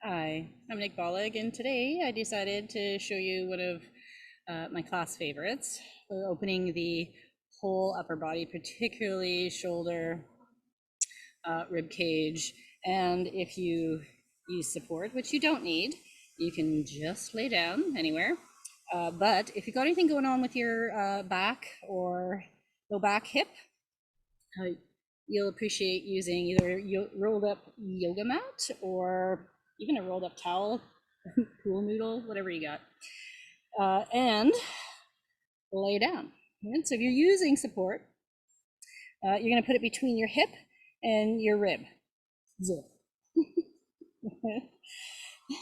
Hi, I'm Nick Bollig, and today I decided to show you one of my class favorites. We're opening the whole upper body, particularly shoulder, rib cage, and if you use support, which you don't need, you can just lay down anywhere. But if you've got anything going on with your back or low back hip, you'll appreciate using either rolled up yoga mat or even a rolled up towel, pool noodle, whatever you got, and lay down. And so if you're using support, you're going to put it between your hip and your rib. Zip.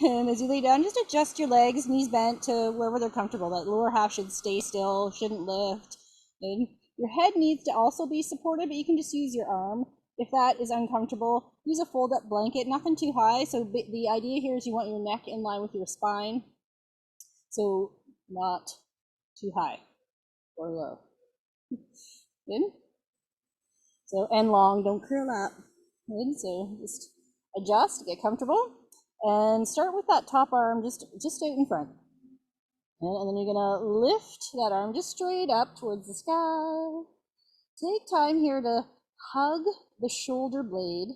And as you lay down, just adjust your legs, knees bent to wherever they're comfortable. That lower half should stay still, shouldn't lift. And your head needs to also be supported, but you can just use your arm. If that is uncomfortable, use a fold-up blanket, nothing too high. So the idea here is you want your neck in line with your spine. So not too high or low. Good? So, and long, don't curl up. Good? So just adjust, get comfortable, and start with that top arm just out in front. And then you're gonna lift that arm just straight up towards the sky. Take time here to hug the shoulder blade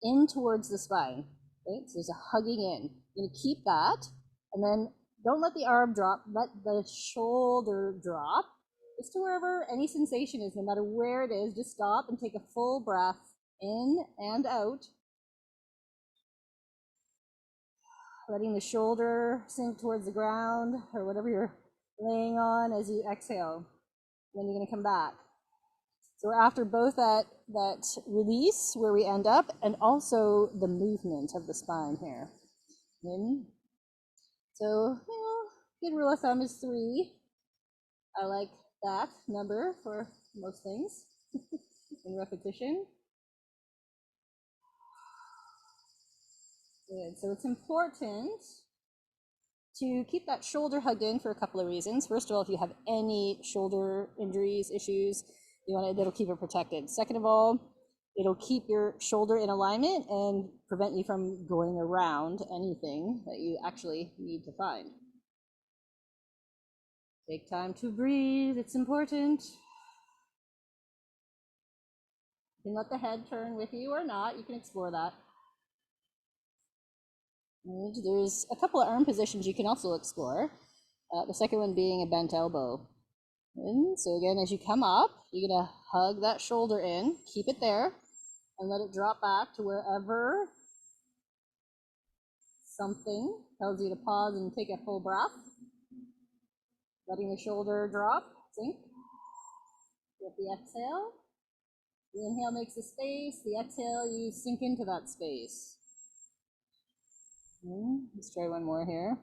in towards the spine. Okay? So there's a hugging in. You're gonna keep that, and then don't let the arm drop, let the shoulder drop. Just to wherever any sensation is, no matter where it is, just stop and take a full breath in and out. Letting the shoulder sink towards the ground or whatever you're laying on as you exhale. Then you're going to come back. So we're after both that release where we end up and also the movement of the spine here. In. So, good rule of thumb is 3. I like that number for most things in repetition. Good. So it's important to keep that shoulder hugged in for a couple of reasons. First of all, if you have any shoulder injuries, issues, that'll keep it protected. Second of all, it'll keep your shoulder in alignment and prevent you from going around anything that you actually need to find. Take time to breathe, it's important. You can let the head turn with you or not, you can explore that. And there's a couple of arm positions you can also explore. The second one being a bent elbow. And so again, as you come up, you're gonna hug that shoulder in, keep it there, and let it drop back to wherever something tells you to pause and take a full breath. Letting the shoulder drop, sink. With the exhale. The inhale makes a space, the exhale, you sink into that space. Let's try one more here.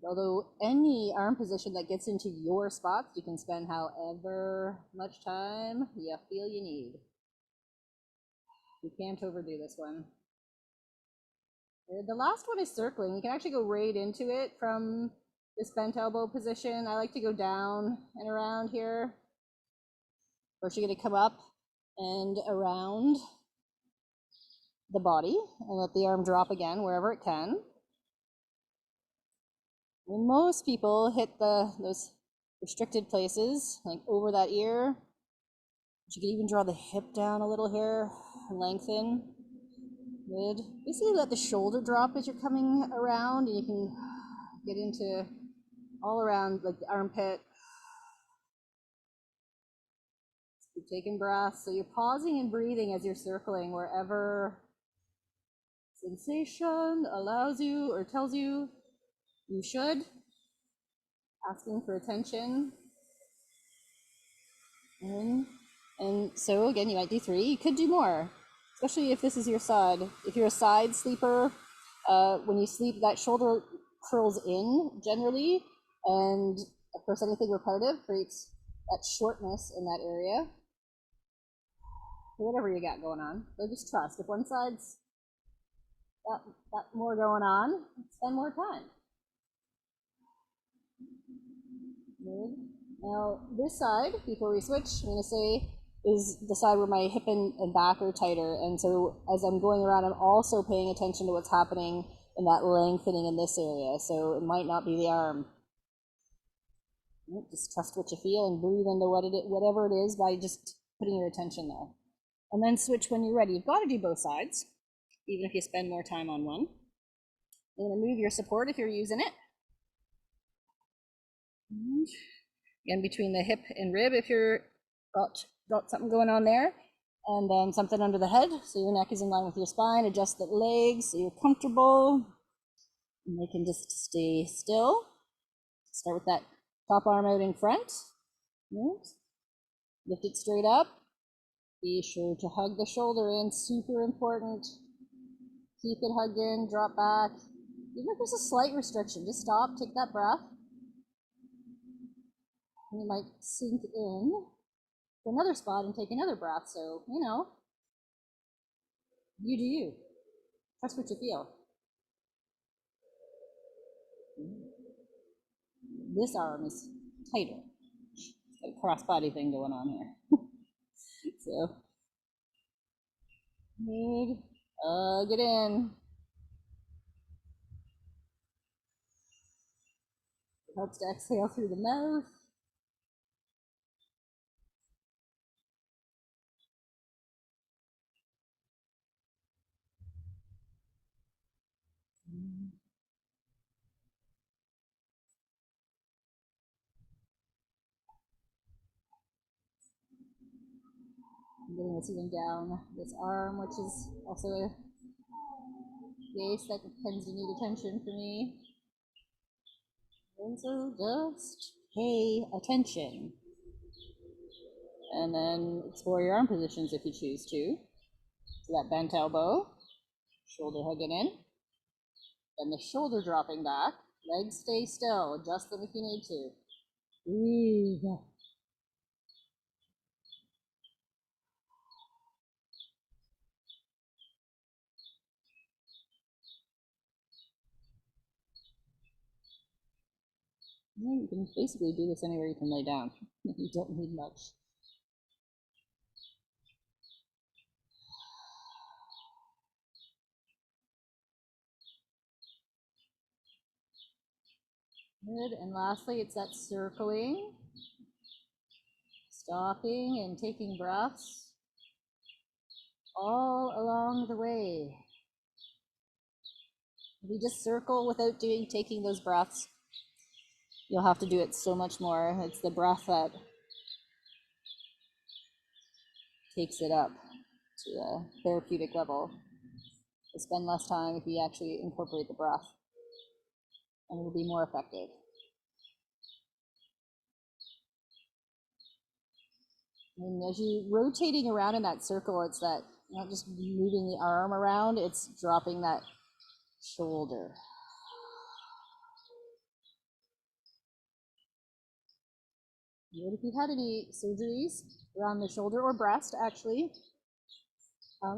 Although any arm position that gets into your spots, you can spend however much time you feel you need. You can't overdo this one. The last one is circling. You can actually go right into it from this bent elbow position. I like to go down and around here. First, you're going to come up and around the body and let the arm drop again wherever it can. And most people hit those restricted places, like over that ear. You can even draw the hip down a little here, lengthen. Good. Basically let the shoulder drop as you're coming around, and you can get into all around like the armpit. Keep taking breaths. So you're pausing and breathing as you're circling wherever sensation allows you or tells you you should. Asking for attention. And so again, you might do 3. You could do more, especially if this is your side. If you're a side sleeper, when you sleep, that shoulder curls in generally, and of course anything repetitive creates that shortness in that area. Whatever you got going on, so just trust. If one side's got more going on, spend more time. Good. Now this side, before we switch, I'm going to say is the side where my hip and back are tighter. And so as I'm going around, I'm also paying attention to what's happening in that lengthening in this area. So it might not be the arm. Just trust what you feel and breathe into whatever it is by just putting your attention there. And then switch when you're ready. You've got to do both sides, even if you spend more time on one. You're going to move your support if you're using it. And again, between the hip and rib if you're got something going on there. And then something under the head, so your neck is in line with your spine. Adjust the legs so you're comfortable. And they can just stay still. Start with that top arm out in front. Lift it straight up. Be sure to hug the shoulder in, super important. Keep it hugged in, drop back. Even if there's a slight restriction, just stop, take that breath. And you might sink in to another spot and take another breath. So, you know, you do you. Trust what you feel. This arm is tighter. Got a cross-body thing going on here. So, good. Hug it in. It helps to exhale through the mouth. I'm getting this even down this arm, which is also a base that tends to need attention for me. And so just pay attention. And then explore your arm positions if you choose to. So that bent elbow, shoulder hugging in, and the shoulder dropping back. Legs stay still, adjust them if you need to. Breathe. You can basically do this anywhere you can lay down. You don't need much. Good, and lastly, it's that circling, stopping and taking breaths all along the way. If you just circle without taking those breaths, you'll have to do it so much more. It's the breath that takes it up to a therapeutic level. You'll spend less time if you actually incorporate the breath, and it'll be more effective. And as you're rotating around in that circle, it's that not just moving the arm around, it's dropping that shoulder. If you've had any surgeries around the shoulder or breast, actually,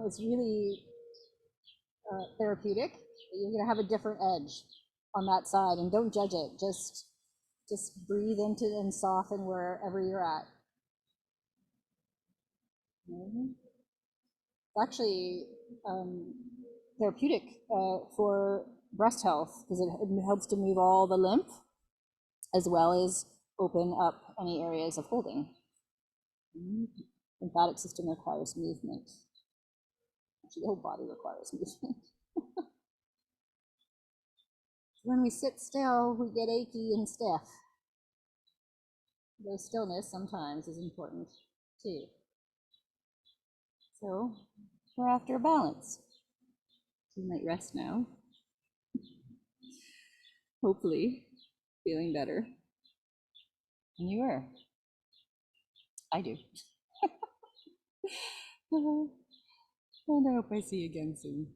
it's really therapeutic. You're going to have a different edge on that side, and don't judge it. Just breathe into it and soften wherever you're at. It's actually therapeutic for breast health because it helps to move all the lymph as well as open up any areas of holding. Lymphatic system requires movement. Actually, the whole body requires movement. When we sit still, we get achy and stiff. Though stillness sometimes is important too. So we're after a balance. You might rest now. Hopefully, feeling better. And you are. I do. And I hope I see you again soon.